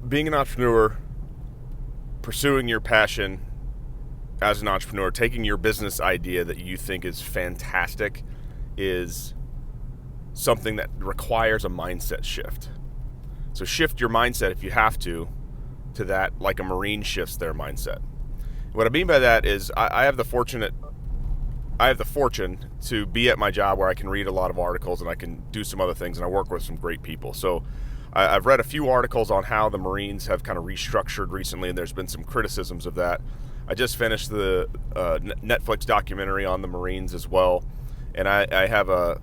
being an entrepreneur, pursuing your passion as an entrepreneur, taking your business idea that you think is fantastic is something that requires a mindset shift. So shift your mindset if you have to that, like a Marine shifts their mindset. What I mean by that is I have the fortune to be at my job where I can read a lot of articles and I can do some other things, and I work with some great people. So I've read a few articles on how the Marines have kind of restructured recently, and there's been some criticisms of that. I just finished the Netflix documentary on the Marines as well, and I have a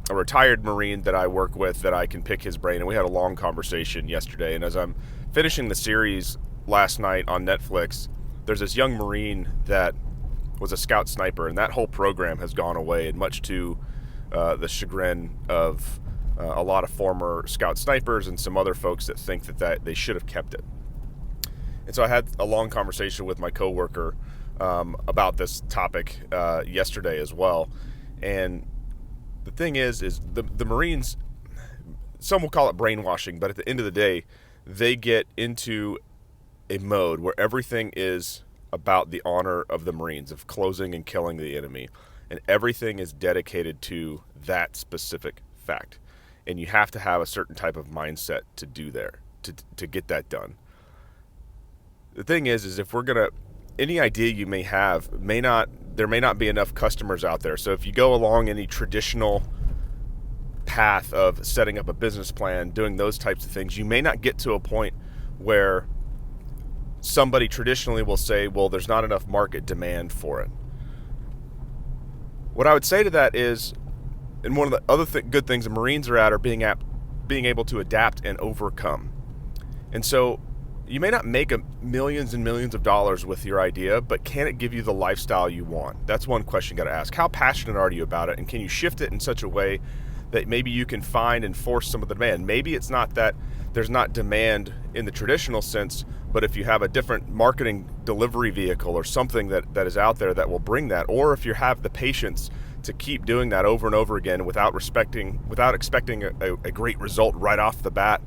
retired Marine that I work with that I can pick his brain, and we had a long conversation yesterday. And as I'm finishing the series last night on Netflix, there's this young Marine that was a scout sniper, and that whole program has gone away, and much to the chagrin of a lot of former scout snipers and some other folks that think that they should have kept it. And so I had a long conversation with my coworker about this topic yesterday as well. And the thing is the Marines, some will call it brainwashing, but at the end of the day, they get into a mode where everything is about the honor of the Marines, of closing and killing the enemy. And everything is dedicated to that specific fact. And you have to have a certain type of mindset to do there, to get that done. The thing is if we're going to, any idea you may have there may not be enough customers out there. So if you go along any traditional path of setting up a business plan, doing those types of things, you may not get to a point where somebody traditionally will say, well, there's not enough market demand for it. What I would say to that is, and one of the other good things the Marines are at are being able to adapt and overcome. And so you may not make millions and millions of dollars with your idea, but can it give you the lifestyle you want? That's one question you got to ask. How passionate are you about it? And can you shift it in such a way that maybe you can find and force some of the demand? Maybe it's not that there's not demand in the traditional sense, but if you have a different marketing delivery vehicle or something that is out there that will bring that, or if you have the patience to keep doing that over and over again without expecting a great result right off the bat,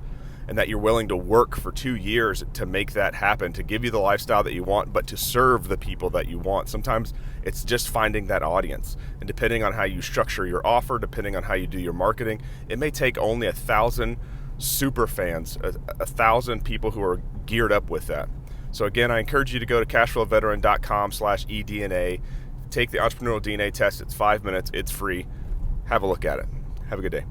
and that you're willing to work for 2 years to make that happen, to give you the lifestyle that you want, but to serve the people that you want. Sometimes it's just finding that audience. And depending on how you structure your offer, depending on how you do your marketing, it may take only 1,000 super fans, 1,000 people who are geared up with that. So again, I encourage you to go to cashflowveteran.com/eDNA. Take the entrepreneurial DNA test. It's 5 minutes. It's free. Have a look at it. Have a good day.